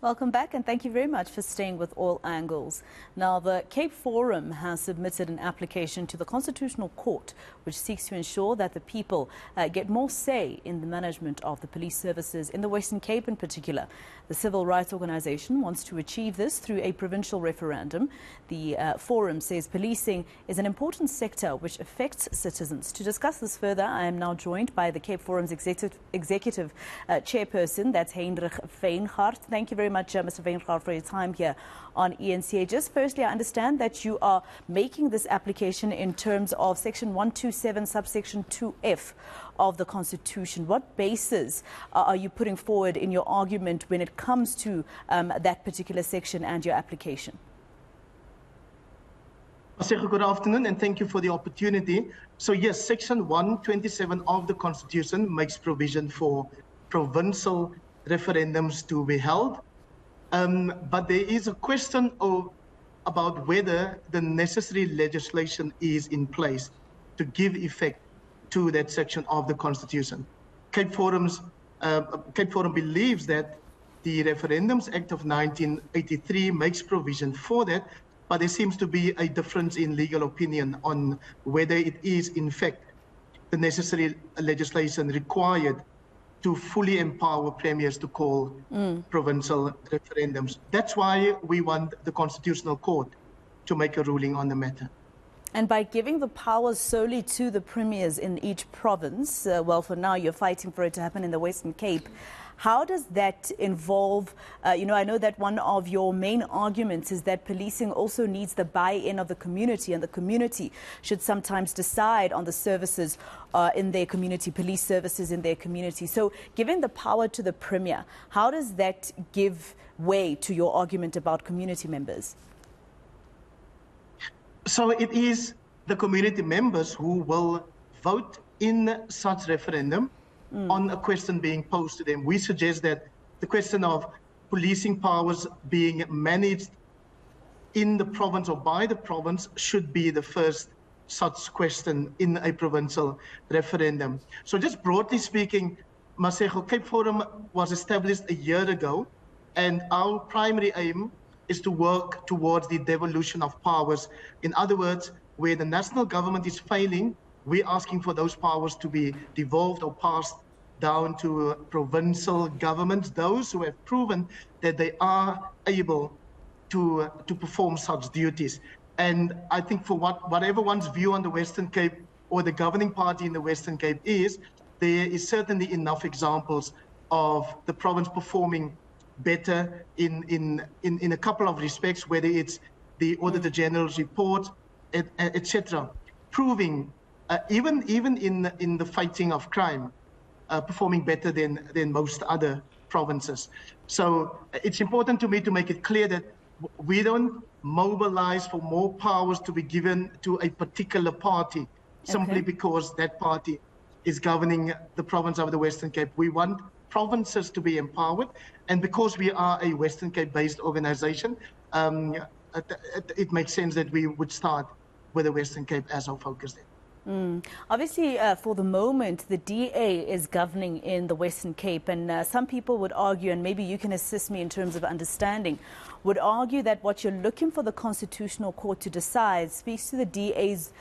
Welcome back, and thank you very much for staying with All Angles. Now, the Cape Forum has submitted an application to the Constitutional Court, which seeks to ensure that the people get more say in the management of the police services in the Western Cape in particular. The civil rights organisation wants to achieve this through a provincial referendum. The forum says policing is an important sector which affects citizens. To discuss this further, I am now joined by the Cape Forum's executive chairperson, that's Heindrich Wyngaard. Thank you very much, Mr. Wyngaard, for your time here on eNCA. Just firstly, I understand that you are making this application in terms of Section 127, subsection 2F of the Constitution. What basis are you putting forward in your argument when it comes to that particular section and your application? Masego, good afternoon, and thank you for the opportunity. So yes, Section 127 of the Constitution makes provision for provincial referendums to be held. But there is a question about whether the necessary legislation is in place to give effect to that section of the Constitution. Cape Forum believes that the Referendums Act of 1983 makes provision for that, but there seems to be a difference in legal opinion on whether it is in fact the necessary legislation required to fully empower premiers to call provincial referendums. That's why we want the Constitutional Court to make a ruling on the matter. And by giving the powers solely to the premiers in each province, well, for now you're fighting for it to happen in the Western Cape, how does that involve, I know that one of your main arguments is that policing also needs the buy-in of the community, and the community should sometimes decide on the services in their community, police services in their community. So giving the power to the premier, how does that give way to your argument about community members? So it is the community members who will vote in such referendum on a question being posed to them. We suggest that the question of policing powers being managed in the province or by the province should be the first such question in a provincial referendum. So just broadly speaking, Masego, Cape Forum was established a year ago, and our primary aim is to work towards the devolution of powers. In other words, where the national government is failing, we're asking for those powers to be devolved or passed down to provincial governments, those who have proven that they are able to perform such duties. And I think for whatever one's view on the Western Cape or the governing party in the Western Cape is, there is certainly enough examples of the province performing better in a couple of respects, whether it's the Auditor General's report, etc., proving even in the fighting of crime, performing better than most other provinces. So it's important to me to make it clear that we don't mobilize for more powers to be given to a particular party simply because that party is governing the province of the Western Cape. We want provinces to be empowered, and because we are a Western Cape-based organization, it makes sense that we would start with the Western Cape as our focus there. Obviously, for the moment, the DA is governing in the Western Cape, and some people would argue, and maybe you can assist me in terms of understanding, would argue that what you're looking for the Constitutional Court to decide speaks to the DA's,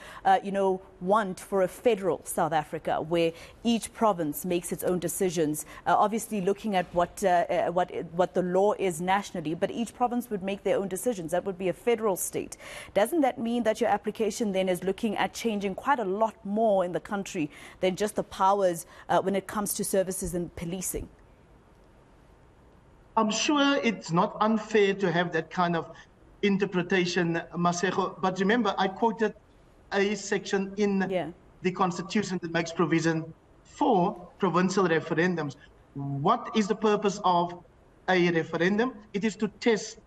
want for a federal South Africa, where each province makes its own decisions, obviously looking at what the law is nationally, but each province would make their own decisions. That would be a federal state. Doesn't that mean that your application then is looking at changing quite a lot more in the country than just the powers when it comes to services and policing? I'm sure it's not unfair to have that kind of interpretation, Masego, but remember, I quoted a section in the Constitution that makes provision for provincial referendums. What is the purpose of a referendum? It is to test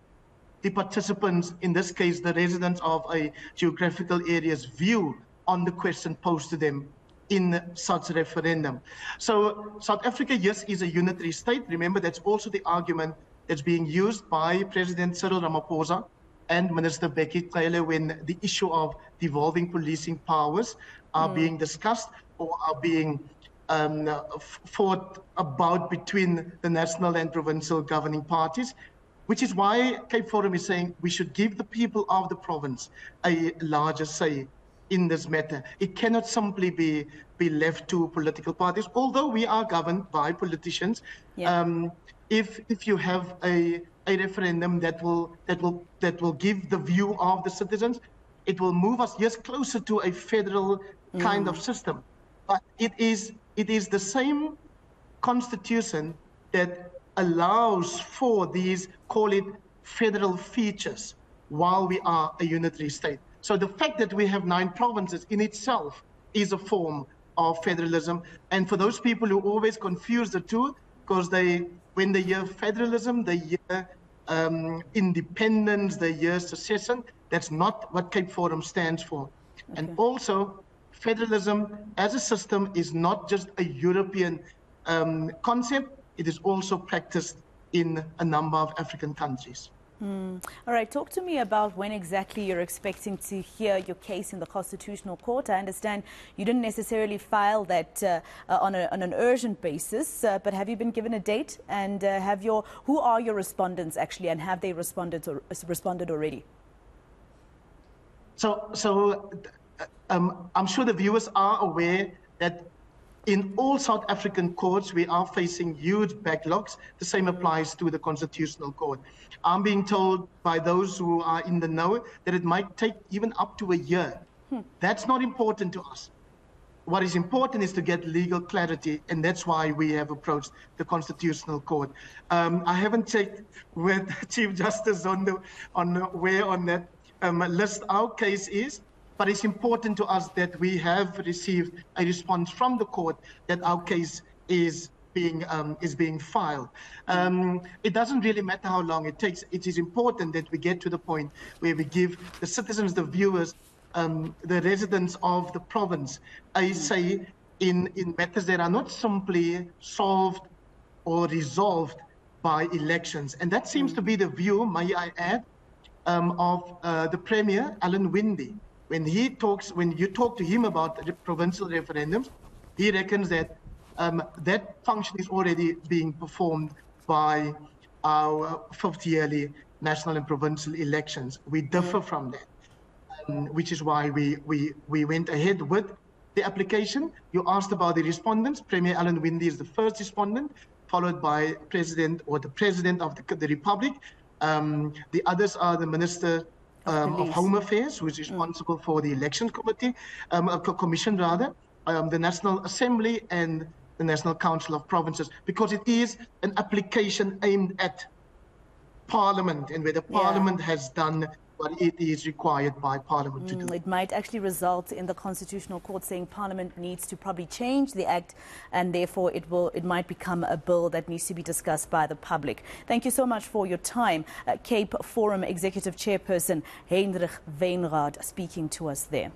the participants, in this case, the residents of a geographical area's view on the question posed to them in such referendum. So South Africa, yes, is a unitary state. Remember, that's also the argument that's being used by President Cyril Ramaphosa and Minister Becky Cele when the issue of devolving policing powers are being discussed or are being fought about between the national and provincial governing parties. which is why Cape Forum is saying we should give the people of the province a larger say in this matter. It cannot simply be left to political parties, although we are governed by politicians. Yeah. If you have a referendum that will give the view of the citizens, it will move us yes closer to a federal kind of system. But it is the same constitution that allows for these, call it federal features, while we are a unitary state. So the fact that we have 9 provinces in itself is a form of federalism. And for those people who always confuse the two, because when they hear federalism, they hear independence, they hear secession. That's not what Cape Forum stands for. Okay. And also, federalism as a system is not just a European concept, it is also practiced in a number of African countries. All right, talk to me about when exactly you're expecting to hear your case in the Constitutional Court. I understand you didn't necessarily file that on an urgent basis, but have you been given a date? And who are your respondents actually, and have they responded already? So I'm sure the viewers are aware that in all South African courts, we are facing huge backlogs. The same applies to the Constitutional Court. I'm being told by those who are in the know that it might take even up to a year. That's not important to us. What is important is to get legal clarity, and that's why we have approached the Constitutional Court. I haven't checked with Chief Justice on where on that list our case is. But it's important to us that we have received a response from the court that our case is being filed. It doesn't really matter how long it takes. It is important that we get to the point where we give the citizens, the viewers, the residents of the province a say in matters that are not simply solved or resolved by elections. And that seems to be the view, may I add, of the Premier, Alan Wyngaard. When you talk to him about the provincial referendums, he reckons that that function is already being performed by our 5th yearly national and provincial elections. We differ from that, which is why we went ahead with the application. You asked about the respondents. Premier Alan Wyngaard is the first respondent, followed by the President of the Republic. The others are the Minister of Home Affairs, who is responsible for the Election Committee, Commission rather, the National Assembly and the National Council of Provinces, because it is an application aimed at Parliament and where the Parliament has done what it is required by Parliament to do. It might actually result in the Constitutional Court saying Parliament needs to probably change the Act, and therefore it might become a bill that needs to be discussed by the public. Thank you so much for your time. Cape Forum Executive Chairperson Heindrich Wyngaard speaking to us there.